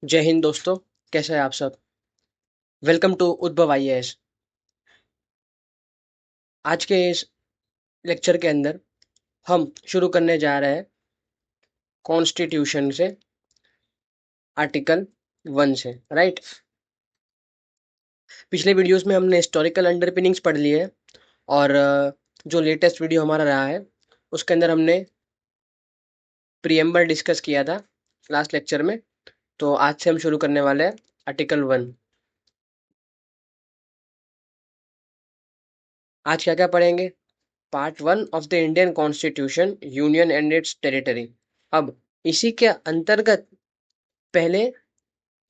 जय हिंद दोस्तों। कैसे हैं आप सब? वेलकम टू उद्भव आईएएस। आज के इस लेक्चर के अंदर हम शुरू करने जा रहे हैं कॉन्स्टिट्यूशन से, आर्टिकल 1 से। राइट। पिछले वीडियोस में हमने हिस्टोरिकल अंडरपिनिंग्स पढ़ लिए हैं और जो लेटेस्ट वीडियो हमारा रहा है उसके अंदर हमने प्रीएम्बल डिस्कस किया था लास्ट लेक्चर में। तो आज से हम शुरू करने वाले हैं आर्टिकल 1। आज क्या क्या पढ़ेंगे? Part 1 of the Indian constitution, union and it's territory. अब इसी के अंतर्गत पहले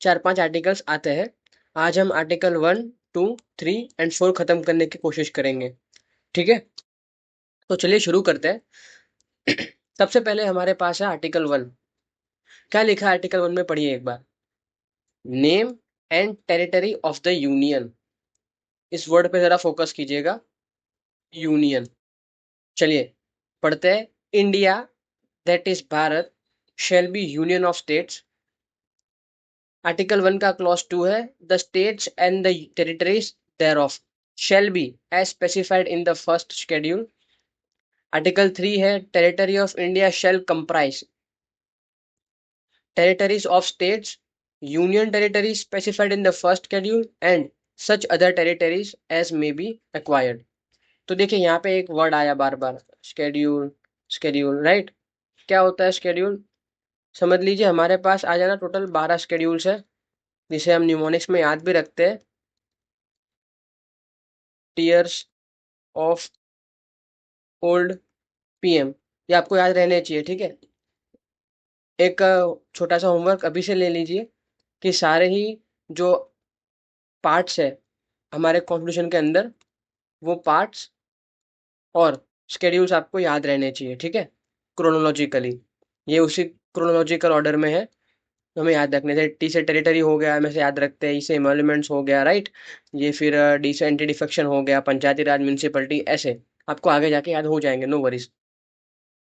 4-5 आर्टिकल्स आते हैं। आज हम आर्टिकल 1, 2, 3 एंड 4 खत्म करने की कोशिश करेंगे। ठीक है, तो चलिए शुरू करते हैं। सबसे पहले हमारे पास है आर्टिकल 1। क्या लिखा है आर्टिकल 1 में? पढ़िए एक बार। Name and territory of the union. इस वर्ड पे जरा फोकस कीजिएगा, यूनियन। चलिए पढ़ते हैं। India, that is Bharat, shall be union of states. Article 1 का क्लॉज 2 है, the states and the territories thereof shall be as specified in the first schedule. Article 3 है, territory of India shall comprise territories of states, union territories specified in the first schedule and such other territories as may be acquired. तो देखिए यहाँ पे एक word आया बार बार, schedule. Schedule, right. क्या होता है शेड्यूल? समझ लीजिए हमारे पास आ जाना टोटल 12 शेड्यूल्स है, जिसे हम न्यूमोनिक्स में याद भी रखते हैं, टीयर्स ऑफ ओल्ड पीएम। ये आपको याद रहने चाहिए, ठीक है। एक छोटा सा होमवर्क अभी से ले लीजिए कि सारे ही जो पार्ट्स है हमारे कॉन्स्टिट्यूशन के अंदर, वो पार्ट्स और शेड्यूल्स आपको याद रहने चाहिए, ठीक है, क्रोनोलॉजिकली। ये उसी क्रोनोलॉजिकल ऑर्डर में है, तो हमें याद रखने से टी से टेरिटरी हो गया, हमें से याद रखते हैं। ई से एमोल्यूमेंट्स हो गया, राइट। ये फिर डी से एंटी डिफेक्शन हो गया, पंचायती राज, म्यूनसिपलिटी, ऐसे आपको आगे जाके याद हो जाएंगे, नो वरीज।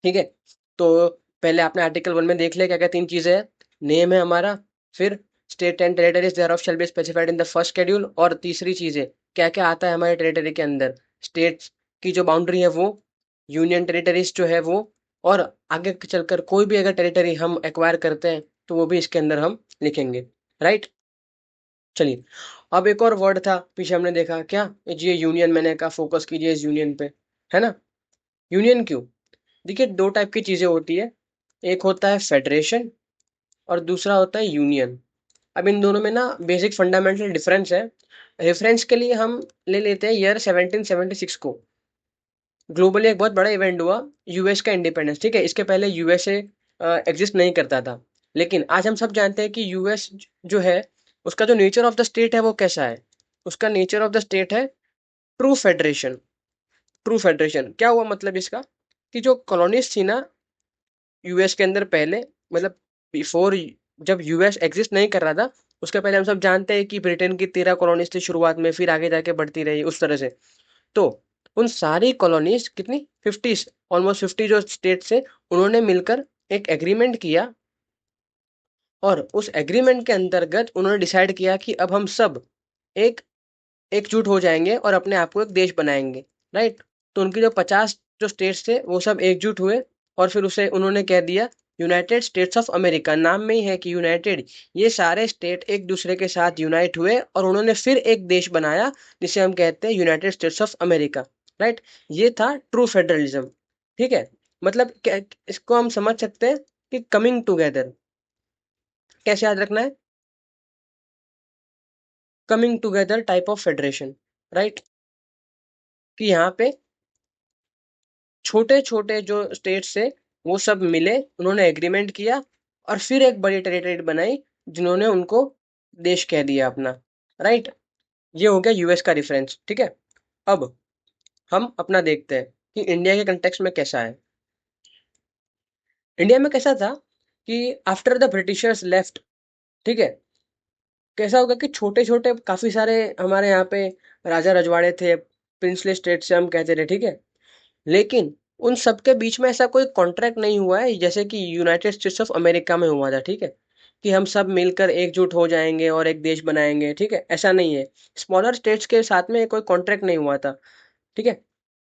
ठीक है, तो पहले आपने आर्टिकल 1 में देख लिया क्या क्या 3 चीजें हैं। नेम है हमारा, फिर state and territories there of shall be specified in the first schedule, और तीसरी चीज है क्या क्या आता है हमारे टेरिटरी के अंदर। स्टेट्स की जो बाउंड्री है वो, यूनियन टेरिटरीज जो है वो, और आगे चलकर कोई भी अगर टेरिटरी हम एक्वायर करते हैं तो वो भी इसके अंदर हम लिखेंगे, राइट। चलिए, अब एक और वर्ड था पीछे हमने देखा, क्या? ये यूनियन, मैंने कहा फोकस कीजिए इस यूनियन पे, है ना। यूनियन क्यों? देखिए दो टाइप की चीजें होती है, एक होता है फेडरेशन और दूसरा होता है यूनियन। अब इन दोनों में ना बेसिक फंडामेंटल डिफरेंस है। रेफरेंस के लिए हम ले लेते हैं ईयर 1776 को। ग्लोबली एक बहुत बड़ा इवेंट हुआ, यूएस का इंडिपेंडेंस, ठीक है। इसके पहले यूएसए एग्जिस्ट नहीं करता था, लेकिन आज हम सब जानते हैं कि यूएस जो है उसका जो नेचर ऑफ द स्टेट है वो कैसा है। उसका नेचर ऑफ द स्टेट है ट्रू फेडरेशन। ट्रू फेडरेशन क्या हुआ मतलब इसका, कि जो कॉलोनीज थी ना यूएस के अंदर पहले, मतलब बिफोर, जब यूएस एग्जिस्ट नहीं कर रहा था उसके पहले, हम सब जानते हैं कि ब्रिटेन की 13 कॉलोनीज थी शुरुआत में, फिर आगे जाके बढ़ती रही उस तरह से। तो उन सारी कॉलोनीज, कितनी, 50, ऑलमोस्ट 50 जो स्टेट से, उन्होंने मिलकर एक एग्रीमेंट किया, और उस एग्रीमेंट के अंतर्गत उन्होंने डिसाइड किया कि अब हम सब एक एकजुट हो जाएंगे और अपने आप को एक देश बनाएंगे, राइट। तो उनकी जो 50 जो स्टेट्स थे वो सब एकजुट हुए, और फिर उसे उन्होंने कह दिया यूनाइटेड स्टेट्स ऑफ अमेरिका। नाम में ही है कि यूनाइटेड, ये सारे स्टेट एक दूसरे के साथ यूनाइट हुए और उन्होंने फिर एक देश बनाया जिसे हम कहते हैं United states of America, right. ये था ट्रू फेडरलिज्म, ठीक है। मतलब इसको हम समझ सकते हैं कि कमिंग टुगेदर, कैसे याद रखना है, coming together type of federation, right. कि यहाँ पे छोटे छोटे जो स्टेट्स थे वो सब मिले, उन्होंने एग्रीमेंट किया और फिर एक बड़ी टेरिटरी बनाई जिन्होंने उनको देश कह दिया अपना, राइट। ये हो गया यूएस का रेफरेंस, ठीक है। अब हम अपना देखते हैं कि इंडिया के कंटेक्स्ट में कैसा है। इंडिया में कैसा था कि आफ्टर द ब्रिटिशर्स लेफ्ट, ठीक है, कैसा होगा कि छोटे छोटे काफी सारे हमारे यहाँ पे राजा रजवाड़े थे, प्रिंसली स्टेट से हम कहते थे, ठीक है। लेकिन उन सब के बीच में ऐसा कोई कॉन्ट्रैक्ट नहीं हुआ है जैसे कि यूनाइटेड स्टेट्स ऑफ अमेरिका में हुआ था, ठीक है। कि हम सब मिलकर एकजुट हो जाएंगे और एक देश बनाएंगे, ठीक है, ऐसा नहीं है। स्मॉलर स्टेट्स के साथ में कोई कॉन्ट्रैक्ट नहीं हुआ था, ठीक है।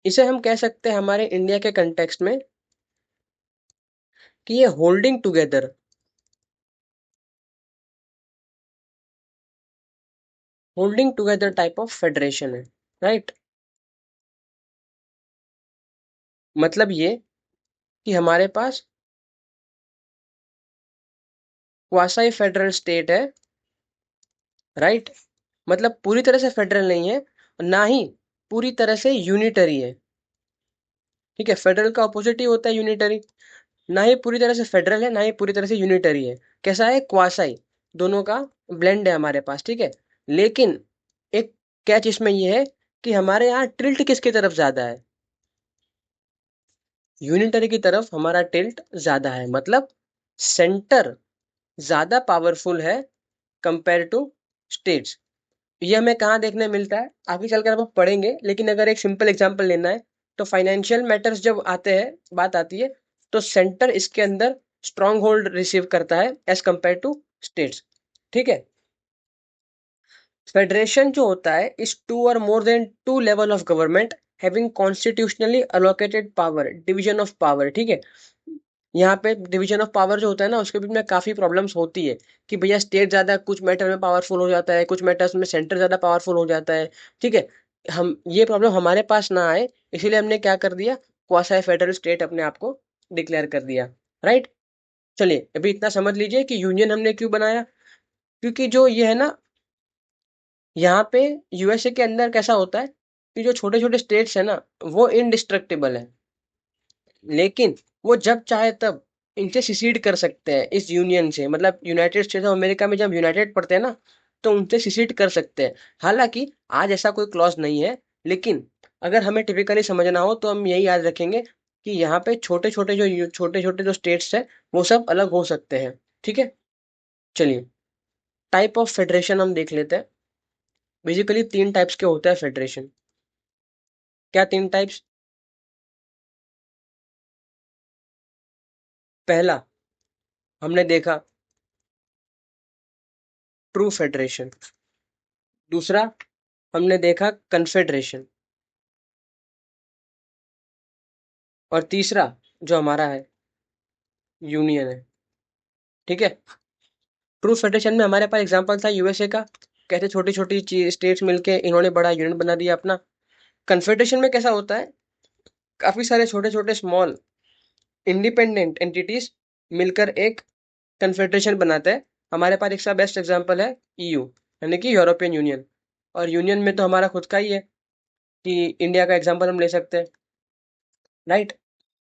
इसे हम कह सकते हैं हमारे इंडिया के कंटेक्स्ट में कि ये holding together type of federation है, राइट। मतलब ये कि हमारे पास क्वासाई फेडरल स्टेट है, राइट। मतलब पूरी तरह से फेडरल नहीं है, ना ही पूरी तरह से यूनिटरी है, ठीक है। फेडरल का ऑपोजिट ही होता है यूनिटरी। ना ही पूरी तरह से फेडरल है, ना ही पूरी तरह से यूनिटरी है। कैसा है, क्वासाई, दोनों का ब्लेंड है हमारे पास, ठीक है। लेकिन एक कैच इसमें ये है कि हमारे यहाँ टिल्ट किसकी तरफ ज्यादा है, यूनिटरी की तरफ हमारा टिल्ट ज्यादा है। मतलब सेंटर ज्यादा पावरफुल है कंपेयर टू स्टेट्स। ये हमें कहाँ देखने मिलता है, आगे चलकर हम पढ़ेंगे, लेकिन अगर एक सिंपल एग्जांपल लेना है तो फाइनेंशियल मैटर्स जब आते हैं, बात आती है, तो सेंटर इसके अंदर स्ट्रॉन्ग होल्ड रिसीव करता है एज कंपेयर टू स्टेट्स, ठीक है। फेडरेशन जो होता है is two or more than two level of government having constitutionally allocated power, division of power, ठीक है। यहाँ पे डिवीजन ऑफ पावर जो होता है ना, उसके बीच में काफी प्रॉब्लम्स होती है कि भैया स्टेट ज्यादा कुछ मैटर में पावरफुल हो जाता है, कुछ मैटर्स में सेंटर ज्यादा पावरफुल हो जाता है, ठीक है। हम ये प्रॉब्लम हमारे पास ना आए, इसीलिए हमने क्या कर दिया, क्वासी फेडरल स्टेट अपने आप को डिक्लेयर कर दिया, राइट। चलिए अभी इतना समझ लीजिए कि यूनियन हमने क्यों बनाया। क्योंकि जो ये है ना, यहाँ पे यूएसए के अंदर कैसा होता है कि जो छोटे छोटे स्टेट्स है ना, वो इनडिस्ट्रक्टिबल है। लेकिन वो जब चाहे तब इनसे सिसीड कर सकते हैं इस यूनियन से। मतलब यूनाइटेड स्टेट्स ऑफ अमेरिका में जब यूनाइटेड पढ़ते हैं ना, तो उनसे सिसीड कर सकते हैं। हालांकि आज ऐसा कोई क्लॉज नहीं है, लेकिन अगर हमें टिपिकली समझना हो तो हम यही याद रखेंगे कि यहाँ पे छोटे छोटे जो स्टेट्स हैं वो सब अलग हो सकते हैं, ठीक है। चलिए टाइप ऑफ फेडरेशन हम देख लेते हैं। बेसिकली तीन टाइप्स के होता है फेडरेशन। क्या तीन टाइप्स? पहला हमने देखा ट्रू फेडरेशन। दूसरा हमने देखा कन्फेडरेशन। और तीसरा जो हमारा है, यूनियन है, ठीक है। ट्रू फेडरेशन में हमारे पास एग्जांपल था यूएसए का, कैसे छोटी छोटी स्टेट्स मिलके इन्होंने बड़ा यूनियन बना दिया अपना। कन्फेडरेशन में कैसा होता है, काफी सारे छोटे छोटे स्मॉल इंडिपेंडेंट एंटिटीज मिलकर एक कन्फेडरेशन बनाते हैं। हमारे पास एक सा बेस्ट एग्जांपल है ईयू, यानी कि यूरोपियन यूनियन। और यूनियन में तो हमारा खुद का ही है, कि इंडिया का एग्जांपल हम ले सकते हैं, राइट।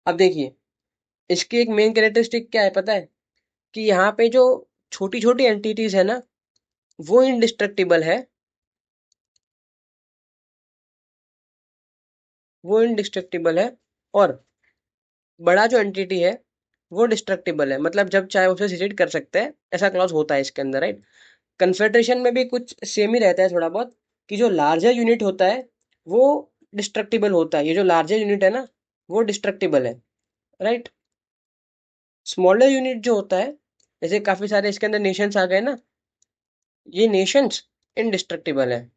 अब देखिए इसकी एक मेन कैरेक्टरिस्टिक क्या है पता है, कि यहाँ पे जो छोटी छोटी एंटिटीज है ना, वो इंडिस्ट्रक्टिबल है, वो इंडिस्ट्रक्टिबल है। और बड़ा जो एंटिटी है वो डिस्ट्रक्टिबल है, मतलब जब चाहे उसे सिलेक्ट कर सकते हैं, ऐसा क्लॉज होता है इसके अंदर, राइट। कन्फेडरेशन में भी कुछ सेम ही रहता है थोड़ा बहुत, कि जो लार्जर यूनिट होता है वो डिस्ट्रक्टिबल होता है। ये जो लार्जर यूनिट है ना, वो डिस्ट्रक्टिबल है, राइट। स्मॉलर यूनिट जो होता है, जैसे काफी सारे इसके अंदर नेशंस आ गए ना, ये नेशंस इनडिस्ट्रक्टिबल है,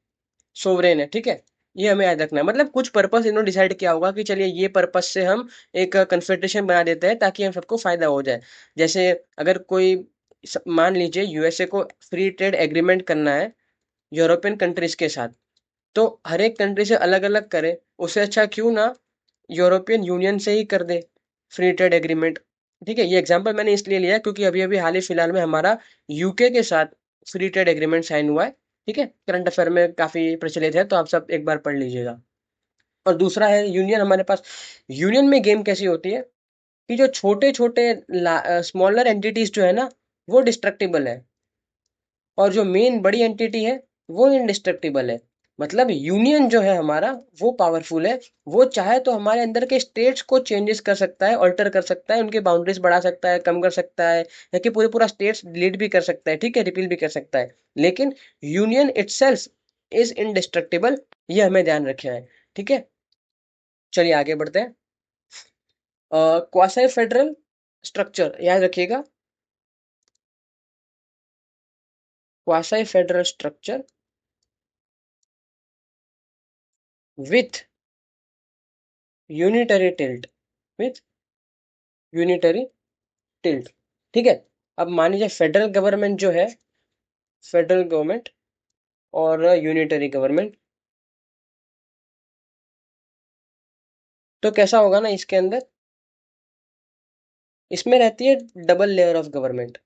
सोवरेन है, ठीक है। ये हमें याद रखना है। मतलब कुछ पर्पस इन्होंने डिसाइड किया होगा कि चलिए ये पर्पस से हम एक कन्फेडरेशन बना देते हैं ताकि हम सबको फायदा हो जाए। जैसे अगर कोई मान लीजिए यूएसए को फ्री ट्रेड एग्रीमेंट करना है यूरोपियन कंट्रीज के साथ, तो हर एक कंट्री से अलग अलग करे, उससे अच्छा क्यों ना यूरोपियन यूनियन से ही कर दे फ्री ट्रेड एग्रीमेंट, ठीक है। ये एग्जांपल मैंने इसलिए लिया है क्योंकि अभी अभी हाल ही फिलहाल में हमारा यूके के साथ फ्री ट्रेड एग्रीमेंट साइन हुआ है, ठीक है। करंट अफेयर में काफी प्रचलित है, तो आप सब एक बार पढ़ लीजिएगा। और दूसरा है यूनियन हमारे पास। यूनियन में गेम कैसी होती है कि जो छोटे छोटे स्मॉलर एंटिटीज जो है ना, वो डिस्ट्रक्टिबल है, और जो मेन बड़ी एंटिटी है वो इनडिस्ट्रक्टिबल है। मतलब यूनियन जो है हमारा वो पावरफुल है, वो चाहे तो हमारे अंदर के स्टेट्स को चेंजेस कर सकता है, ऑल्टर कर सकता है, उनके बाउंड्रीज बढ़ा सकता है, कम कर सकता है, या कि पूरे पूरा स्टेट्स डिलीट भी कर सकता है, ठीक है, रिपील भी कर सकता है। लेकिन यूनियन इटसेल्फ इज इनडिस्ट्रक्टिबल, ये हमें ध्यान रखना है, ठीक है। चलिए आगे बढ़ते हैं। क्वासी फेडरल स्ट्रक्चर याद रखिएगा, quasi federal structure with unitary tilt, with unitary tilt. ठीक है। अब मान लीजिए फेडरल गवर्नमेंट जो है, फेडरल गवर्नमेंट और यूनिटरी गवर्नमेंट, तो कैसा होगा ना इसके अंदर, इसमें रहती है double layer of government,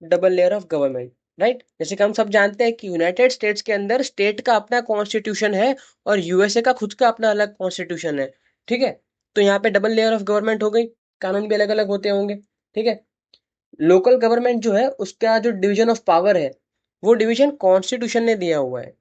double layer of government, right. जैसे कि हम सब जानते हैं कि यूनाइटेड स्टेट्स के अंदर स्टेट का अपना कॉन्स्टिट्यूशन है और यूएसए का खुद का अपना अलग कॉन्स्टिट्यूशन है। ठीक है। तो यहाँ पे डबल लेयर ऑफ गवर्नमेंट हो गई, कानून भी अलग अलग होते होंगे। ठीक है। लोकल गवर्नमेंट जो है उसका जो डिवीजन ऑफ पावर है, वो डिवीजन कॉन्स्टिट्यूशन ने दिया हुआ है,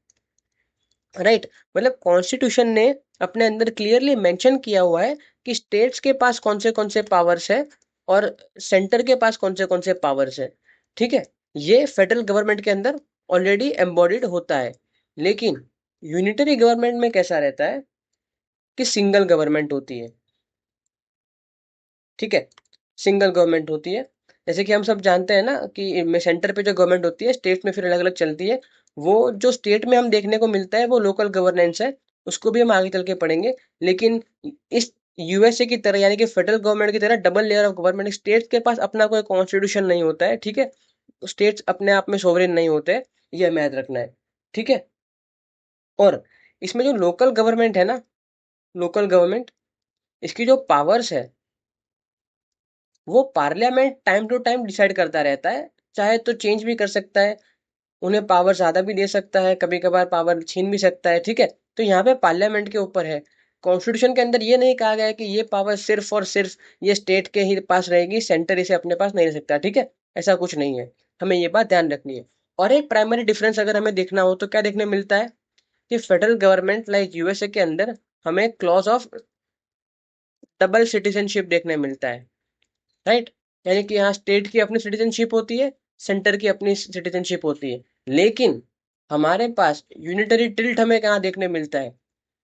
राइट। मतलब कॉन्स्टिट्यूशन ने अपने अंदर क्लियरली मेंशन किया हुआ है कि स्टेट्स के पास कौन से पावर्स है और सेंटर के पास कौन से पावर्स है। ठीक है। ये फेडरल गवर्नमेंट के अंदर ऑलरेडी एम्बॉडीड होता है। लेकिन यूनिटरी गवर्नमेंट में कैसा रहता है कि सिंगल गवर्नमेंट होती है। ठीक है। सिंगल गवर्नमेंट होती है। जैसे कि हम सब जानते हैं ना कि में सेंटर पे जो गवर्नमेंट होती है, स्टेट में फिर अलग अलग चलती है। वो जो स्टेट में हम देखने को मिलता है वो लोकल गवर्नेंस है, उसको भी हम आगे चल के पढ़ेंगे। लेकिन इस यूएसए की तरह यानी कि फेडरल गवर्नमेंट की तरह double layer of government, state के पास अपना कोई कॉन्स्टिट्यूशन नहीं होता है। ठीक है। स्टेट्स अपने आप में सोवरेन नहीं होते, ये हमें याद रखना है। ठीक है। और इसमें जो लोकल गवर्नमेंट है ना, लोकल गवर्नमेंट, इसकी जो पावर्स है वो parliament time to time decide करता रहता है, चाहे तो चेंज भी कर सकता है, उन्हें पावर ज्यादा भी दे सकता है, कभी कभार पावर छीन भी सकता है। ठीक है। तो यहाँ पे पार्लियामेंट के ऊपर है। कॉन्स्टिट्यूशन के अंदर ये नहीं कहा गया है कि ये पावर सिर्फ और सिर्फ ये स्टेट के ही पास रहेगी, सेंटर इसे अपने पास नहीं रख सकता। ठीक है। ऐसा कुछ नहीं है, हमें ये बात ध्यान रखनी है। और एक प्राइमरी डिफरेंस अगर हमें देखना हो तो क्या देखने मिलता है कि फेडरल गवर्नमेंट लाइक यूएसए के अंदर हमें क्लॉज ऑफ डबल सिटीजनशिप देखने मिलता है, राइट। यानी कि यहाँ स्टेट की अपनी सिटीजनशिप होती है, सेंटर की अपनी सिटीजनशिप होती है। लेकिन हमारे पास यूनिटरी टिल्ट हमें कहाँ देखने मिलता है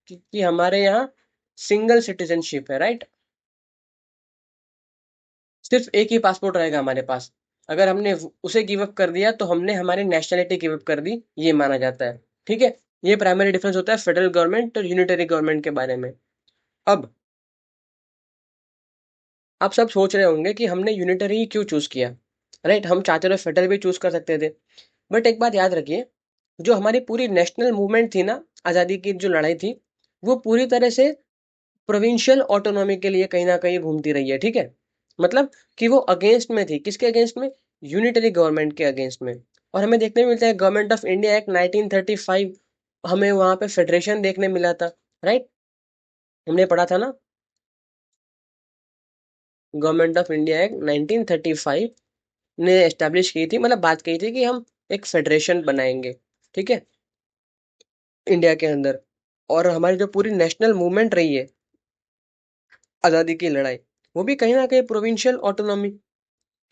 कि हमारे यहाँ सिंगल सिटीजनशिप है, राइट। सिर्फ एक ही पासपोर्ट रहेगा हमारे पास। अगर हमने उसे गिव अप कर दिया तो हमने हमारी नेशनैलिटी गिव अप कर दी, ये माना जाता है। ठीक है। ये प्राइमरी डिफरेंस होता है फेडरल गवर्नमेंट और यूनिटरी गवर्नमेंट के बारे में। अब आप सब सोच रहे होंगे कि हमने यूनिटरी क्यों चूज किया, राइट। हम चाहते तो फेडरल भी चूज कर सकते थे। बट एक बात याद रखिए, जो हमारी पूरी नेशनल मूवमेंट थी ना, आज़ादी की जो लड़ाई थी, वो पूरी तरह से प्रोविंशियल ऑटोनॉमी के लिए कहीं ना कहीं घूमती रही है। ठीक है। मतलब कि वो अगेंस्ट में थी, किसके अगेंस्ट में, यूनिटरी गवर्नमेंट के अगेंस्ट में। और हमें देखने को मिलता है गवर्नमेंट ऑफ इंडिया एक्ट 1935, हमें वहां पे फेडरेशन देखने मिला था, राइट। हमने पढ़ा था ना, गवर्नमेंट ऑफ इंडिया एक्ट 1935 ने एस्टेब्लिश की थी, मतलब बात कही थी कि हम एक फेडरेशन बनाएंगे। ठीक है। इंडिया के अंदर। और हमारी जो पूरी नेशनल मूवमेंट रही है, आज़ादी की लड़ाई, वो भी कहीं ना कहीं प्रोविंशियल ऑटोनॉमी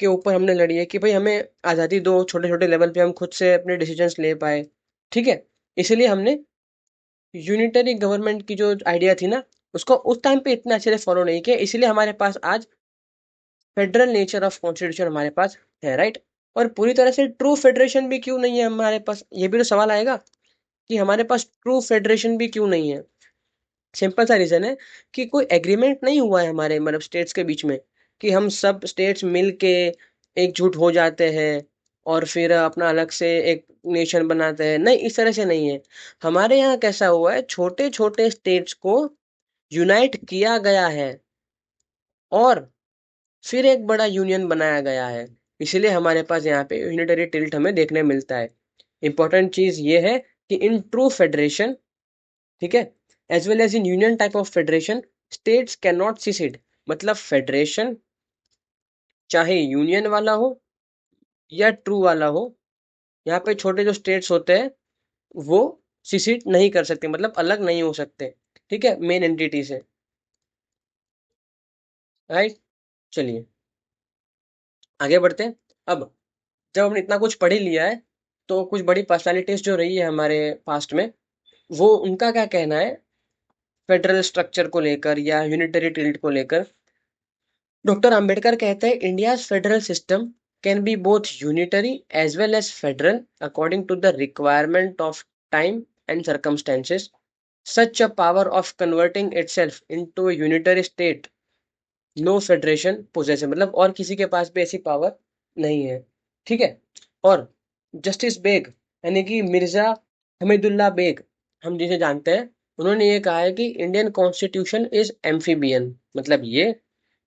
के ऊपर हमने लड़ी है कि भाई हमें आज़ादी दो, छोटे छोटे लेवल पे हम खुद से अपने डिसीजंस ले पाए। ठीक है। इसलिए हमने यूनिटरी गवर्नमेंट की जो आइडिया थी ना, उसको उस टाइम पे इतना अच्छे से फॉलो नहीं किया, इसलिए हमारे पास आज फेडरल नेचर ऑफ कॉन्स्टिट्यूशन हमारे पास है, राइट। और पूरी तरह से ट्रू फेडरेशन भी क्यों नहीं है हमारे पास, ये भी तो सवाल आएगा कि हमारे पास ट्रू फेडरेशन भी क्यों नहीं है। सिंपल सा रीजन है कि कोई एग्रीमेंट नहीं हुआ है हमारे मतलब स्टेट्स के बीच में कि हम सब स्टेट्स मिल के एकजुट हो जाते हैं और फिर अपना अलग से एक नेशन बनाते हैं, नहीं, इस तरह से नहीं है। हमारे यहाँ कैसा हुआ है, छोटे छोटे स्टेट्स को यूनाइट किया गया है और फिर एक बड़ा यूनियन बनाया गया है। इसलिए हमारे पास यहाँ पे यूनिटरी टिल्ट हमें देखने मिलता है। इंपॉर्टेंट चीज ये है कि इन ट्रू फेडरेशन, ठीक है, as well as in union type of federation, states can not secede. मतलब फेडरेशन चाहे यूनियन वाला हो या ट्रू वाला हो, यहाँ पे छोटे जो स्टेट्स होते हैं वो सीसीड नहीं कर सकते, मतलब अलग नहीं हो सकते। ठीक है, मेन एंटिटी से, राइट। चलिए आगे बढ़ते हैं। अब जब हमने इतना कुछ पढ़ ही लिया है, तो कुछ बड़ी पर्सनालिटीज जो रही है हमारे पास्ट में, वो उनका क्या कहना है फेडरल स्ट्रक्चर को लेकर या यूनिटरी टिल्ट को लेकर। डॉक्टर अंबेडकर कहते हैं India federal system can be both unitary as well as federal according to the requirement of time and circumstances. Such a power of converting itself into a unitary state no federation possession, मतलब और किसी के पास भी ऐसी power नहीं है। ठीक है। और जस्टिस बेग यानी कि मिर्जा हमीदुल्ला बेग, हम जिसे जानते हैं, उन्होंने ये कहा है कि इंडियन कॉन्स्टिट्यूशन इज एम्फीबियन, मतलब ये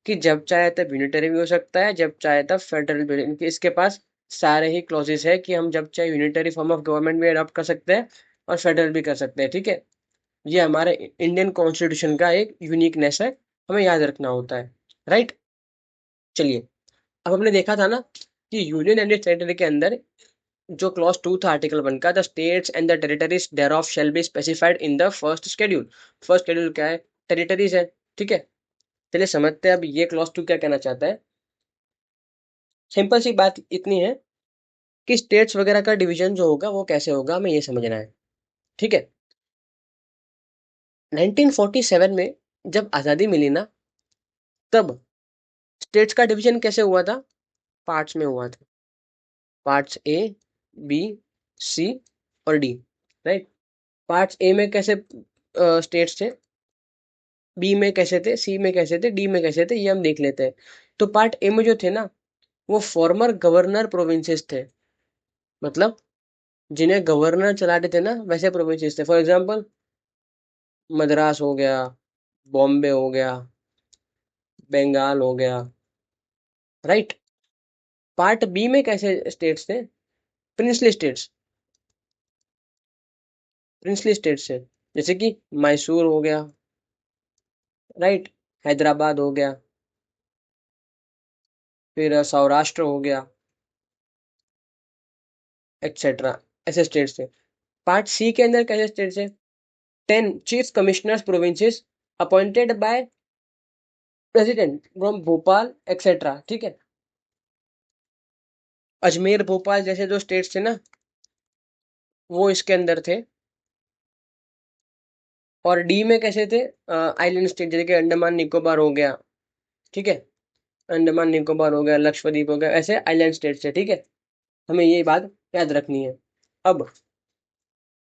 कि जब चाहे तब यूनिटरी भी हो सकता है, जब चाहे तब फेडरल भी। इसके पास सारे ही क्लॉजेस है कि हम जब चाहे यूनिटरी फॉर्म ऑफ गवर्नमेंट भी अडॉप्ट कर सकते हैं और फेडरल भी कर सकते हैं। ठीक है। ये हमारे इंडियन कॉन्स्टिट्यूशन का एक यूनिकनेस है, हमें याद रखना होता है। राइट। चलिए, अब हमने देखा था ना कि यूनियन एंड टेरिटरी के अंदर जो क्लॉज 2 था आर्टिकल 1 का, the states and the territories there of shall be specified in the first schedule. First schedule क्या है? टेरिटरीज है। ठीक है। चलिए समझते हैं अब ये क्लॉज 2 क्या कहना चाहता है। सिंपल सी बात इतनी है कि स्टेट्स वगैरह का डिवीजन जो होगा वो कैसे होगा, हमें ये समझना है। ठीक है। 1947 में जब आज़ादी मिली ना, तब स्टेट्स का डिवीजन कैसे हुआ था? पार्ट्स में हुआ था। पार्ट्स ए, बी, सी और डी। राइट। पार्ट्स ए में कैसे स्टेट्स थे, बी में कैसे थे, सी में कैसे थे, डी में कैसे थे, ये हम देख लेते हैं। तो पार्ट ए में जो थे ना, वो फॉर्मर गवर्नर प्रोविंसेस थे, मतलब जिन्हें गवर्नर चलाते थे ना, वैसे प्रोविंसेस थे। फॉर एग्जांपल मद्रास हो गया, बॉम्बे हो गया, बंगाल हो गया। राइट। पार्ट बी में कैसे स्टेट्स थे? Princely states. प्रिंसली स्टेट्स थे, जैसे कि मैसूर हो गया, राइट, हैदराबाद हो गया, फिर सौराष्ट्र हो गया, एक्सेट्रा, ऐसे स्टेट्स थे। पार्ट सी के अंदर कैसे स्टेट्स है? 10 chief commissioners provinces appointed by president from Bhopal etcetera. ठीक है। अजमेर भोपाल जैसे जो स्टेट्स थे ना, वो इसके अंदर थे। और डी में कैसे थे? आइलैंड स्टेट, जैसे कि अंडमान निकोबार हो गया। ठीक है। अंडमान निकोबार हो गया, लक्षद्वीप हो गया, ऐसे आइलैंड स्टेट्स है। ठीक है। हमें ये बात याद रखनी है। अब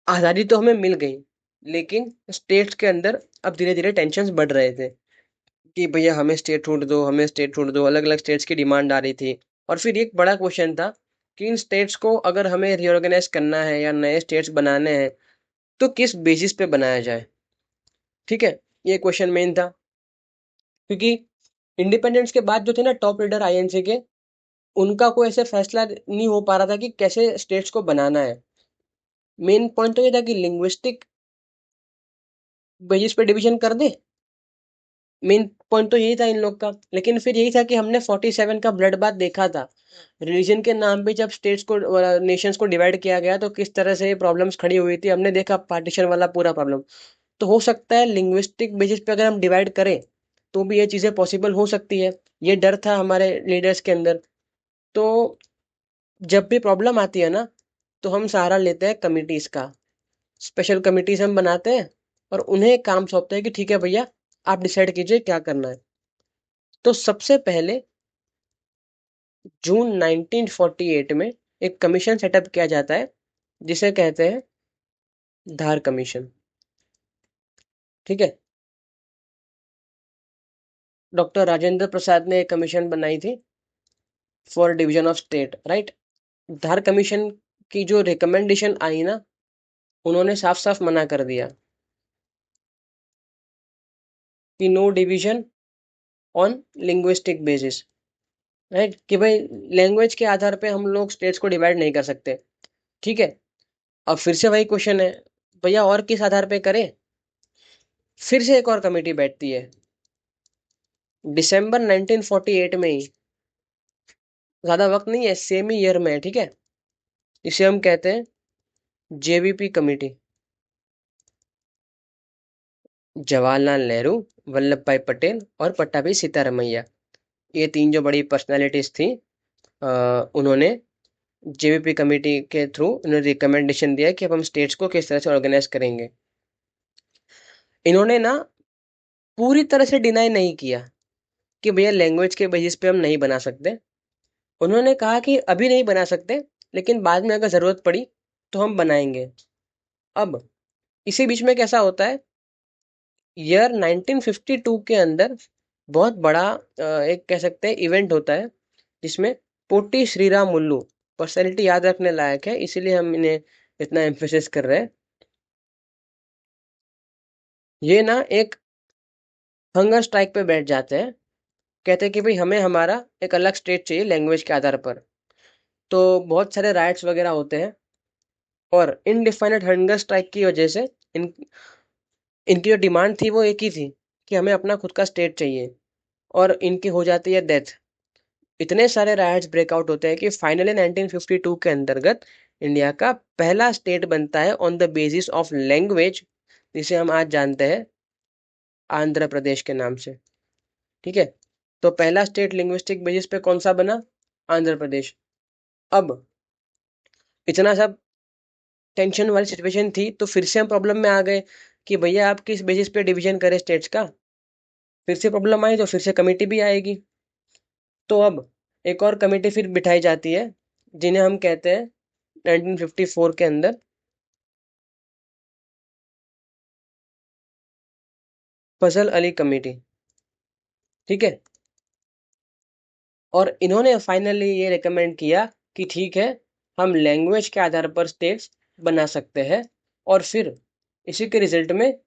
आज़ादी तो हमें मिल गई, लेकिन स्टेट्स के अंदर अब धीरे धीरे टेंशन बढ़ रहे थे कि भैया हमें स्टेट छूट दो, हमें स्टेट छूट दो, अलग अलग स्टेट्स की डिमांड आ रही थी। और फिर एक बड़ा क्वेश्चन था कि इन स्टेट्स को अगर हमें रिओर्गेनाइज करना है या नए स्टेट्स बनाने हैं, तो किस बेसिस पे बनाया जाए। ठीक है। ये क्वेश्चन मेन था, क्योंकि इंडिपेंडेंस के बाद जो थे ना टॉप लीडर आईएनसी के, उनका कोई ऐसे फैसला नहीं हो पा रहा था कि कैसे स्टेट्स को बनाना है। मेन पॉइंट तो ये था कि लिंग्विस्टिक बेसिस पे डिवीजन कर दे। मेन पॉइंट तो यही था इन लोग का। लेकिन फिर यही था कि हमने 47 का ब्लड बाथ देखा था। रिलीजन के नाम पे जब स्टेट्स को, नेशंस को डिवाइड किया गया, तो किस तरह से प्रॉब्लम्स खड़ी हुई थी, हमने देखा पार्टीशन वाला पूरा प्रॉब्लम। तो हो सकता है लिंग्विस्टिक बेसिस पे अगर हम डिवाइड करें, तो भी ये चीज़ें पॉसिबल हो सकती है। ये डर था हमारे लीडर्स के अंदर। तो जब भी प्रॉब्लम आती है ना, तो हम सहारा लेते हैं कमिटीज़ का। स्पेशल कमिटीज़ हम बनाते हैं और उन्हें काम सौंपते हैं कि ठीक है भैया, आप डिसाइड कीजिए क्या करना है। तो सबसे पहले जून 1948 में एक कमीशन सेटअप किया जाता है, जिसे कहते हैं धार कमीशन। ठीक है। डॉक्टर राजेंद्र प्रसाद ने एक कमीशन बनाई थी for division of state. Right. Dhar commission की जो रिकमेंडेशन आई ना, उन्होंने साफ साफ मना कर दिया कि no division on linguistic basis. Right, कि भाई लैंग्वेज के आधार पे हम लोग स्टेट्स को डिवाइड नहीं कर सकते। ठीक है। अब फिर से वही क्वेश्चन है, भैया और किस आधार पे करें? फिर से एक और कमेटी बैठती है दिसंबर 1948 में ही। ज़्यादा वक्त नहीं है, सेम ही ईयर में है। ठीक है। इसे हम कहते हैं जेवीपी कमेटी। जवाहरलाल नेहरू, वल्लभ भाई पटेल और पट्टाभी सीतारमैया, ये तीन जो बड़ी पर्सनालिटीज थी, उन्होंने जेवीपी कमेटी के थ्रू उन्होंने रिकमेंडेशन दिया कि अब हम स्टेट्स को किस तरह से ऑर्गेनाइज करेंगे। इन्होंने ना पूरी तरह से डिनाई नहीं किया कि भैया लैंग्वेज के बेसिस पे हम नहीं बना सकते, उन्होंने कहा कि अभी नहीं बना सकते, लेकिन बाद में अगर ज़रूरत पड़ी तो हम बनाएंगे। अब इसी बीच में कैसा होता है, ईयर 1952 के अंदर बहुत बड़ा एक कह सकते हैं इवेंट होता है, जिसमें पोटी श्रीराम मुल्लू, पर्सनैलिटी याद रखने लायक है इसीलिए हम इन्हें इतना एम्फेसिस कर रहे हैं। ये ना एक हंगर स्ट्राइक पे बैठ जाते हैं, कहते हैं कि भाई हमें हमारा एक अलग स्टेट चाहिए लैंग्वेज के आधार पर। तो बहुत सारे राइट्स वगैरह होते हैं, और इनडिफाइनेट हंगर स्ट्राइक की वजह से इन इनकी जो डिमांड थी वो एक ही थी कि हमें अपना खुद का स्टेट चाहिए, और इनकी हो जाती है डेथ। इतने सारे राइट्स ब्रेकआउट होते हैं कि फाइनली 1952 के अंतर्गत इंडिया का पहला स्टेट बनता है on the basis of language, जिसे हम आज जानते हैं आंध्र प्रदेश के नाम से। ठीक है, तो पहला स्टेट लिंग्विस्टिक बेसिस पे कौन सा बना? आंध्र प्रदेश। अब इतना सब टेंशन वाली सिचुएशन थी, तो फिर से हम प्रॉब्लम में आ गए कि भैया आप किस बेसिस पे डिवीजन करें स्टेट्स का। फिर से प्रॉब्लम आई तो फिर से कमेटी भी आएगी। तो अब एक और कमेटी फिर बिठाई जाती है, जिन्हें हम कहते हैं 1954 के अंदर फजल अली कमेटी। ठीक है, और इन्होंने फाइनली ये रिकमेंड किया कि ठीक है, हम लैंग्वेज के आधार पर स्टेट्स बना सकते हैं। और फिर इसी के रिजल्ट में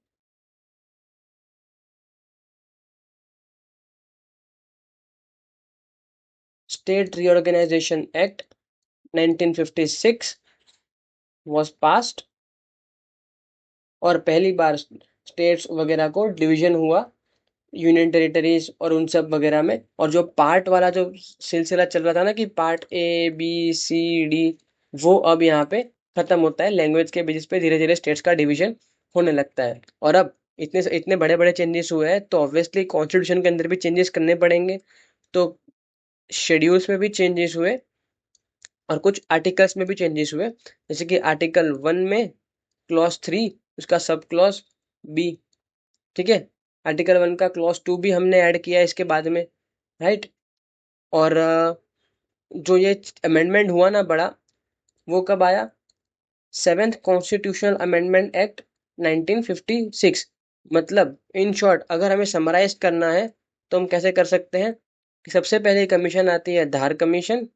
state reorganisation act 1956 was passed, और पहली बार स्टेट्स वगैरह को डिवीजन हुआ यूनियन टेरिटरीज और उन सब वगैरह में। और जो पार्ट वाला जो सिलसिला चल रहा था ना कि part A B C D, वो अब यहाँ पे खत्म होता है। लैंग्वेज के बेसिस पे धीरे धीरे स्टेट्स का डिवीजन होने लगता है। और अब इतने इतने बड़े बड़े चेंजेस हुए हैं, तो ऑब्वियसली कॉन्स्टिट्यूशन के अंदर भी चेंजेस करने पड़ेंगे। तो शेड्यूल्स में भी चेंजेस हुए, और कुछ आर्टिकल्स में भी चेंजेस हुए, जैसे कि आर्टिकल 1 में क्लॉज 3, उसका सब क्लॉज B। ठीक है, आर्टिकल 1 का क्लॉज 2 भी हमने ऐड किया इसके बाद में, राइट। और जो ये अमेंडमेंट हुआ ना बड़ा, वो कब आया? 7th constitutional amendment act 1956। मतलब इन शॉर्ट अगर हमें समराइज करना है तो हम कैसे कर सकते हैं कि सबसे पहले कमीशन आती है धार कमीशन।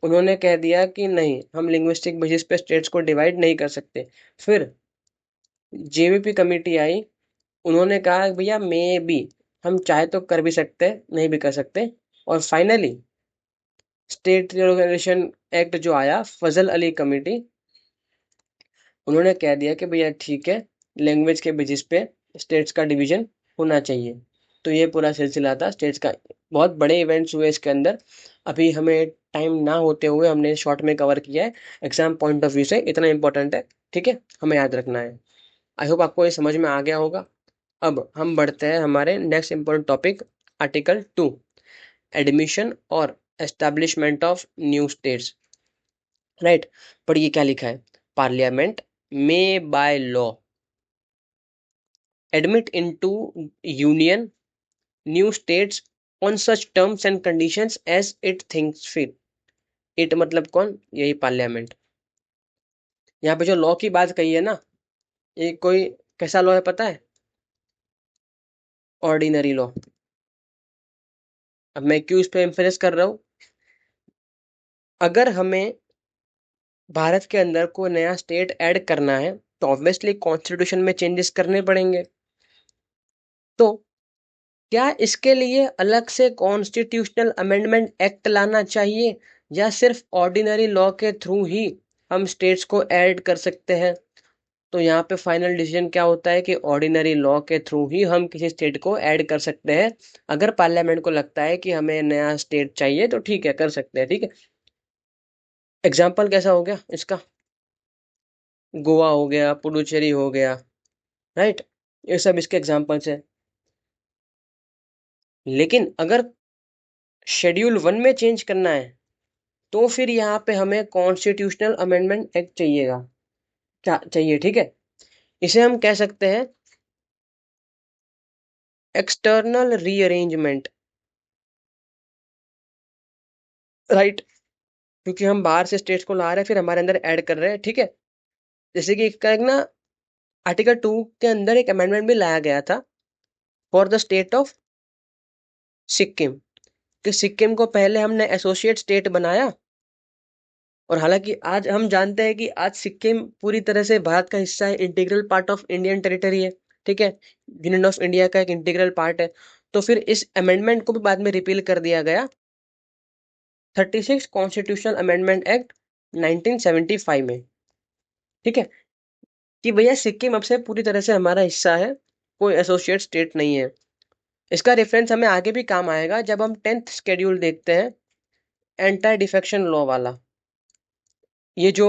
उन्होंने कह दिया कि नहीं, हम लिंग्विस्टिक बेसिस पे स्टेट्स को डिवाइड नहीं कर सकते। फिर जेवीपी कमेटी आई, उन्होंने कहा भैया मे बी हम चाहे तो कर भी सकते हैं, नहीं भी कर सकते। और फाइनली स्टेट रिओर्गेनाइजेशन एक्ट जो आया, फजल अली कमेटी, उन्होंने कह दिया कि भैया ठीक है, लैंग्वेज के बेसिस पे स्टेट्स का डिवीजन होना चाहिए। तो ये पूरा सिलसिला था स्टेट्स का। बहुत बड़े इवेंट्स हुए इसके अंदर, अभी हमें टाइम ना होते हुए हमने शॉर्ट में कवर किया है। एग्जाम पॉइंट ऑफ व्यू से इतना इंपॉर्टेंट है, ठीक है, हमें याद रखना है। आई होप आपको ये समझ में आ गया होगा। अब हम बढ़ते हैं हमारे next important topic, article 2, admission और establishment of new states. Right, पर ये क्या लिखा है? पार्लियामेंट में by law admit into union new states on such terms and conditions as it thinks fit. It मतलब कौन? यही पार्लियामेंट। यहाँ पे जो लॉ की बात कही है ना, ये कोई कैसा लॉ है पता है? Ordinary law. अब मैं क्यों इस पे एम्फेसिस कर रहा हूँ? अगर हमें भारत के अंदर कोई नया स्टेट ऐड करना है तो ऑब्वियसली कॉन्स्टिट्यूशन में चेंजेस करने पड़ेंगे। तो क्या इसके लिए अलग से कॉन्स्टिट्यूशनल अमेंडमेंट एक्ट लाना चाहिए, या सिर्फ ऑर्डिनरी लॉ के थ्रू ही हम स्टेट्स को ऐड कर सकते हैं? तो यहाँ पे फाइनल डिसीजन क्या होता है कि ऑर्डिनरी लॉ के थ्रू ही हम किसी स्टेट को ऐड कर सकते हैं। अगर पार्लियामेंट को लगता है कि हमें नया स्टेट चाहिए तो ठीक है, कर सकते हैं। ठीक है, एग्जाम्पल कैसा हो गया इसका? गोवा हो गया, पुडुचेरी हो गया, राइट। ये सब इसके एग्जाम्पल्स हैं। लेकिन अगर शेड्यूल 1 में चेंज करना है तो फिर यहाँ पे हमें कॉन्स्टिट्यूशनल अमेंडमेंट एक्ट चाहिएगा। क्या चाहिए? ठीक है, इसे हम कह सकते हैं एक्सटर्नल रीअरेंजमेंट, राइट। क्योंकि हम बाहर से स्टेट्स को ला रहे हैं फिर हमारे अंदर ऐड कर रहे हैं, ठीक है। जैसे कि एक ना आर्टिकल 2 के अंदर एक अमेंडमेंट भी लाया गया था for the state of Sikkim, कि सिक्किम को पहले हमने एसोसिएट स्टेट बनाया, और हालांकि आज हम जानते हैं कि आज सिक्किम पूरी तरह से भारत का हिस्सा है, integral part of Indian territory है, ठीक है, यूनियन ऑफ इंडिया का एक इंटीग्रल पार्ट है। तो फिर इस अमेंडमेंट को भी बाद में रिपील कर दिया गया 36 कॉन्स्टिट्यूशनल अमेंडमेंट एक्ट 1975 में, ठीक है, कि भैया सिक्किम अब से पूरी तरह से हमारा हिस्सा है, कोई एसोसिएट स्टेट नहीं है। इसका रेफरेंस हमें आगे भी काम आएगा जब हम 10th शेड्यूल देखते हैं, एंटी डिफेक्शन लॉ वाला। ये जो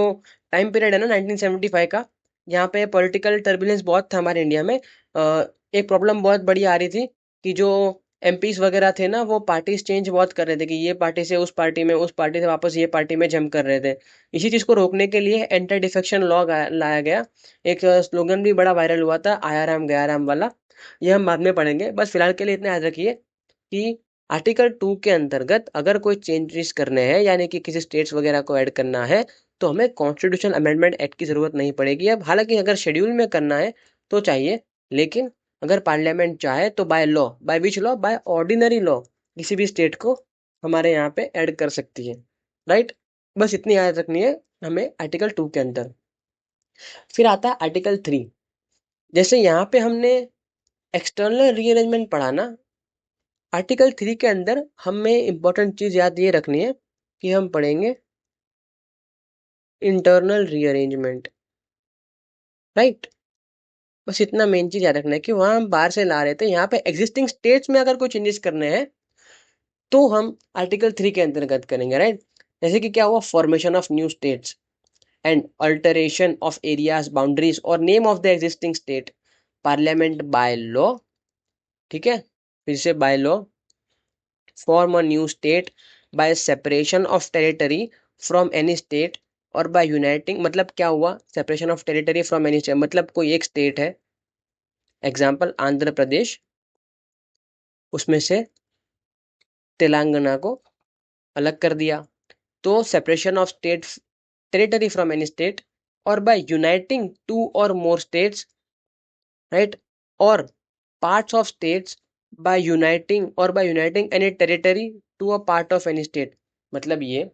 टाइम पीरियड है ना 1975 का, यहाँ पे पॉलिटिकल टर्बुलेंस बहुत था हमारे इंडिया में। एक प्रॉब्लम बहुत बड़ी आ रही थी कि जो एमपीज वगैरह थे ना, वो पार्टीज चेंज बहुत कर रहे थे, कि ये पार्टी से उस पार्टी में, उस पार्टी से वापस ये पार्टी में जंप कर रहे थे। इसी चीज़ को रोकने के लिए एंटी डिफेक्शन लॉ लाया गया। एक स्लोगन भी बड़ा वायरल हुआ था, आया राम गया राम वाला। ये हम बाद में पढ़ेंगे, बस फिलहाल के लिए इतना याद रखिए कि आर्टिकल 2 के अंतर्गत अगर कोई चेंजेस करने हैं, यानी कि किसी स्टेट्स वगैरह को ऐड करना है, तो हमें कॉन्स्टिट्यूशनल अमेंडमेंट एक्ट की ज़रूरत नहीं पड़ेगी। अब हालांकि अगर शेड्यूल में करना है तो चाहिए, लेकिन अगर पार्लियामेंट चाहे तो by law, by which law, by ordinary law किसी भी स्टेट को हमारे यहाँ पे ऐड कर सकती है, राइट। बस इतनी याद रखनी है हमें आर्टिकल 2 के अंदर। फिर आता है आर्टिकल 3। जैसे यहाँ पे हमने एक्सटर्नल रीअरेंजमेंट पढ़ा ना, आर्टिकल 3 के अंदर हमें इंपॉर्टेंट चीज़ याद ये रखनी है कि हम पढ़ेंगे इंटरनल रीअरेंजमेंट, राइट। बस इतना मेन चीज याद रखना है कि वहां हम बाहर से ला रहे थे, यहाँ पे एग्जिस्टिंग स्टेट्स में अगर कोई चेंजेस करने हैं तो हम आर्टिकल 3 के अंतर्गत करेंगे, राइट। जैसे कि क्या हुआ, formation of new states and alteration of areas boundaries और name of the existing state, parliament by law, ठीक है, फिर से by law, form a new state by separation of territory from any state, और बाय यूनाइटिंग, मतलब क्या हुआ, separation of territory from any state मतलब कोई एक स्टेट है, एग्जाम्पल आंध्र प्रदेश, उसमें से तेलंगाना को अलग कर दिया, तो separation of state territory from any state, और by uniting two or more states, right, और parts of states by uniting any territory to a part of any state. मतलब ये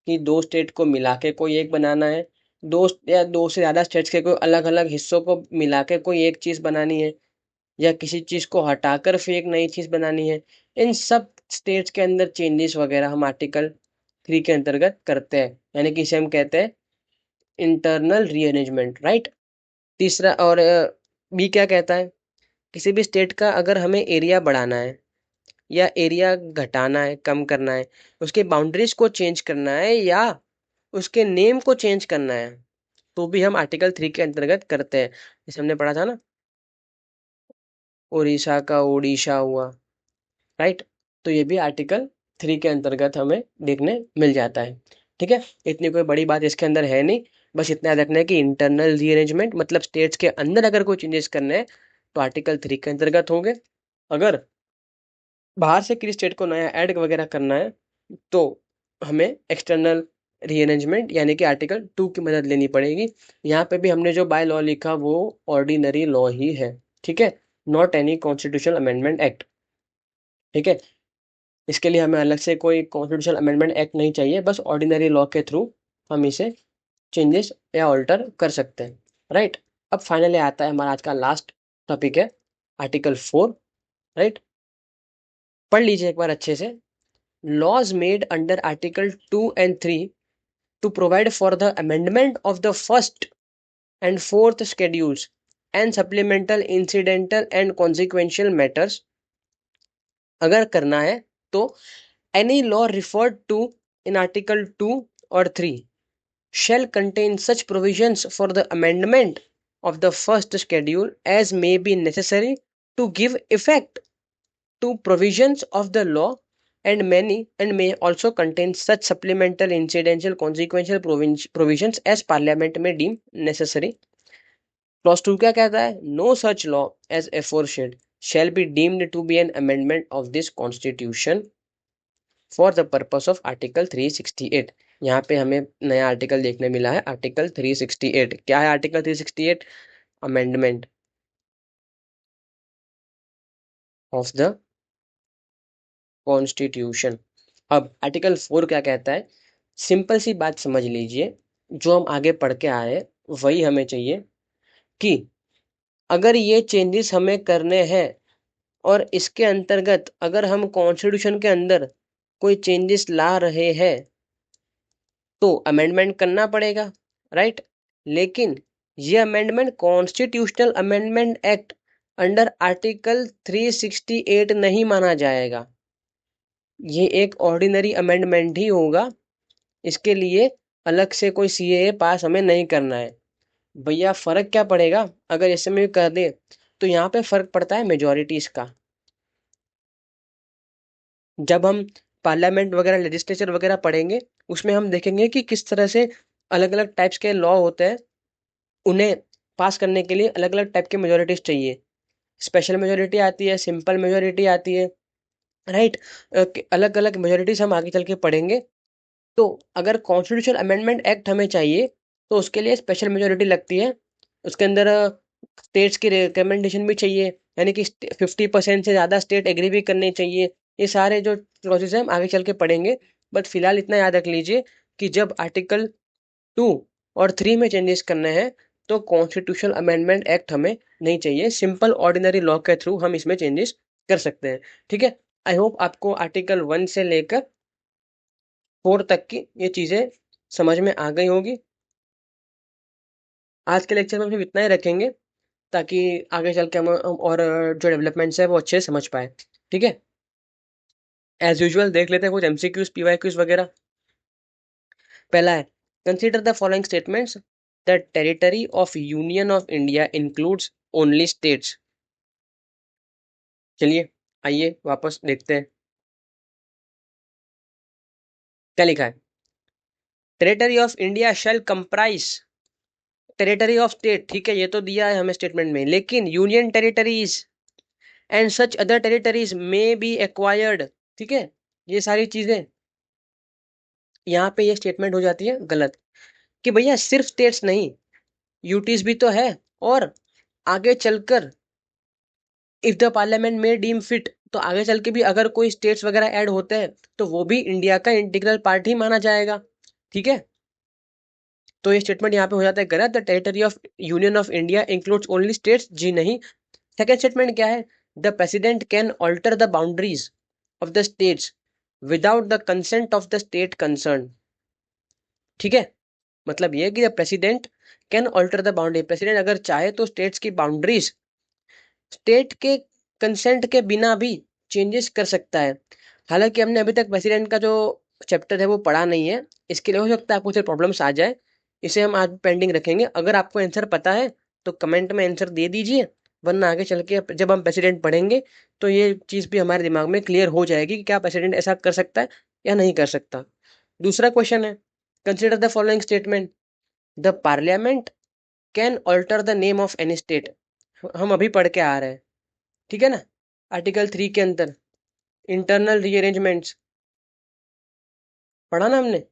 कि दो स्टेट को मिला के कोई एक बनाना है, दो या दो से ज़्यादा स्टेट्स के कोई अलग अलग हिस्सों को मिला के कोई एक चीज़ बनानी है, या किसी चीज़ को हटाकर फिर एक नई चीज़ बनानी है। इन सब स्टेट्स के अंदर चेंजेस वगैरह हम आर्टिकल 3 के अंतर्गत करते हैं, यानी कि इसे हम कहते हैं इंटरनल रीअरेंजमेंट, राइट। तीसरा और बी क्या कहता है, किसी भी स्टेट का अगर हमें एरिया बढ़ाना है या एरिया घटाना है, कम करना है, उसके बाउंड्रीज को चेंज करना है, या उसके नेम को चेंज करना है, तो भी हम आर्टिकल 3 के अंतर्गत करते हैं। जैसे हमने पढ़ा था ना, उड़ीसा का ओडिशा हुआ, राइट। तो ये भी आर्टिकल 3 के अंतर्गत हमें देखने मिल जाता है, ठीक है। इतनी कोई बड़ी बात इसके अंदर है नहीं, बस इतना याद रखना है कि इंटरनल रीअरेंजमेंट मतलब स्टेट्स के अंदर अगर कोई चेंजेस करने हैं तो आर्टिकल 3 के अंतर्गत होंगे। अगर बाहर से किसी स्टेट को नया ऐड वगैरह करना है तो हमें एक्सटर्नल रीअरेंजमेंट यानी कि आर्टिकल 2 की मदद लेनी पड़ेगी। यहाँ पे भी हमने जो बाय लॉ लिखा वो ऑर्डिनरी लॉ ही है, ठीक है, not any constitutional amendment act, ठीक है। इसके लिए हमें अलग से कोई कॉन्स्टिट्यूशनल अमेंडमेंट एक्ट नहीं चाहिए, बस ऑर्डिनरी लॉ के थ्रू हम इसे चेंजेस या ऑल्टर कर सकते हैं, राइट। अब फाइनली आता है हमारा आज का लास्ट टॉपिक है आर्टिकल 4, राइट। पढ़ लीजिए एक बार अच्छे से। Laws made under article 2 and 3 to provide for the amendment of the first and fourth schedules and supplemental incidental and consequential matters, अगर करना है तो any law referred to in article 2 or 3 shall contain such provisions for the amendment of the first schedule as may be necessary to give effect to provisions of the law, and may also contain such supplemental incidental consequential provisions as parliament may deem necessary. Clause 2 क्या कहता है, no such law as aforesaid shall be deemed to be an amendment of this constitution. For the purpose of article 368। यहाँ पे हमें नया article देखने मिला है, आर्टिकल 368। क्या है article 368? Amendment of the constitution. अब आर्टिकल 4 क्या कहता है? सिंपल सी बात समझ लीजिए, जो हम आगे पढ़ के आए हैं वही हमें चाहिए, कि अगर ये चेंजेस हमें करने हैं और इसके अंतर्गत अगर हम कॉन्स्टिट्यूशन के अंदर कोई चेंजेस ला रहे हैं तो अमेंडमेंट करना पड़ेगा, राइट? लेकिन ये amendment constitutional amendment act under article 368 नहीं माना जाएगा। ये एक ऑर्डिनरी अमेंडमेंट ही होगा। इसके लिए अलग से कोई सीएए पास हमें नहीं करना है। भैया फर्क क्या पड़ेगा अगर ऐसे में कर दे? तो यहाँ पे फर्क पड़ता है मेजोरिटीज का। जब हम पार्लियामेंट वगैरह लेजिस्लेचर वगैरह पढ़ेंगे, उसमें हम देखेंगे कि किस तरह से अलग अलग टाइप्स के लॉ होते हैं, उन्हें पास करने के लिए अलग अलग टाइप की मेजोरिटीज चाहिए। स्पेशल मेजोरिटी आती है, सिंपल मेजोरिटी आती है, राइट? अलग अलग मेजोरिटीज हम आगे चल के पढ़ेंगे। तो अगर कॉन्स्टिट्यूशन अमेंडमेंट एक्ट हमें चाहिए तो उसके लिए स्पेशल मेजोरिटी लगती है। उसके अंदर स्टेट्स की रिकमेंडेशन भी चाहिए, यानी कि 50% से ज़्यादा स्टेट एग्री भी करने चाहिए। ये सारे जो क्लॉजेज हैं हम आगे चल के पढ़ेंगे। बट फिलहाल इतना याद रख लीजिए कि जब आर्टिकल 2 और 3 में चेंजेस करने हैं तो कॉन्स्टिट्यूशनल अमेंडमेंट एक्ट हमें नहीं चाहिए। सिंपल ऑर्डिनरी लॉ के थ्रू हम इसमें चेंजेस कर सकते हैं। ठीक है? आई होप आपको आर्टिकल 1 से लेकर 4 तक की ये चीज़ें समझ में आ गई होगी। आज के लेक्चर में हम सिर्फ इतना ही रखेंगे, ताकि आगे चल के हम और जो डेवलपमेंट्स है वो अच्छे से समझ पाए। ठीक है? एज यूजुअल देख लेते हैं कुछ एमसीक्यूज पीवाईक्यूज वगैरह। पहला है, consider the following statements, the territory of union of India includes only states. चलिए आइए वापस देखते हैं क्या लिखा है। Territory of India shall comprise territory of state, ठीक है, ये तो दिया है हमें स्टेटमेंट में, लेकिन union territories and such other territories में बी एक्वायर्ड। ठीक है? ये सारी चीजें, यहाँ पे ये स्टेटमेंट हो जाती है गलत, कि भैया सिर्फ स्टेट्स नहीं, यूटीज भी तो है। और आगे चलकर इफ द पार्लियामेंट में डीम फिट, तो आगे चल के भी अगर कोई स्टेट्स वगैरह ऐड होते हैं तो वो भी इंडिया का इंटीग्रल पार्ट ही माना जाएगा। ठीक है? तो ये स्टेटमेंट यहाँ पे हो जाता है गलत। The territory of union of India includes only states, जी नहीं। सेकेंड स्टेटमेंट क्या है? The president can alter the boundaries of the states without the consent of the state concern. ठीक है? मतलब ये है कि the president can alter the boundary, president अगर चाहे तो स्टेट्स की बाउंड्रीज स्टेट के कंसेंट के बिना भी चेंजेस कर सकता है। हालांकि हमने अभी तक प्रेसिडेंट का जो चैप्टर है वो पढ़ा नहीं है, इसके लिए हो सकता है आपको कुछ प्रॉब्लम्स आ जाए। इसे हम आज पेंडिंग रखेंगे। अगर आपको आंसर पता है तो कमेंट में आंसर दे दीजिए, वरना आगे चल के जब हम प्रेसिडेंट पढ़ेंगे तो ये चीज़ भी हमारे दिमाग में क्लियर हो जाएगी कि क्या प्रेसिडेंट ऐसा कर सकता है या नहीं कर सकता। दूसरा क्वेश्चन है, consider the following statement, the parliament can alter the name of any state. हम अभी पढ़ के आ रहे हैं, ठीक है ना? आर्टिकल 3 के अंदर इंटरनल रीअरेंजमेंट्स पढ़ा ना हमने,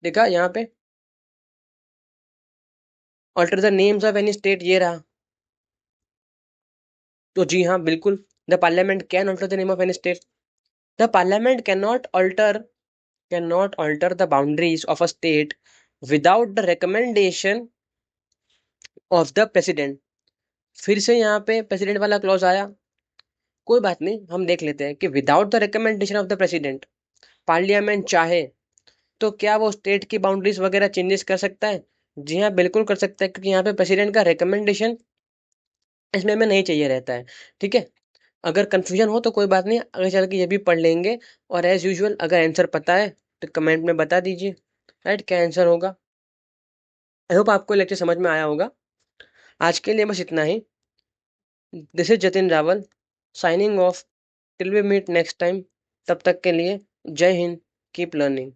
देखा यहाँ पे alter the names of any state, ये रहा। तो जी हाँ बिल्कुल, the parliament can alter the name of any state. The parliament can not alter the boundaries of a state without the recommendation of the president. फिर से यहाँ पे प्रेसिडेंट वाला क्लॉज आया। कोई बात नहीं, हम देख लेते हैं कि without the recommendation of the president, parliament चाहे तो क्या वो स्टेट की बाउंड्रीज वगैरह चेंजेस कर सकता है? जी हाँ बिल्कुल कर सकता है, क्योंकि यहाँ पे प्रेसिडेंट का रिकमेंडेशन इसमें हमें नहीं चाहिए रहता है। ठीक है? अगर कंफ्यूजन हो तो कोई बात नहीं, आगे चल के ये भी पढ़ लेंगे। और एज यूजुअल अगर आंसर पता है तो कमेंट में बता दीजिए, राइट, क्या आंसर होगा। आई होप आपको लेक्चर समझ में आया होगा। आज के लिए बस इतना ही। This is Jatin Rawal signing off till we meet next time. तब तक के लिए जय हिंद, कीप लर्निंग।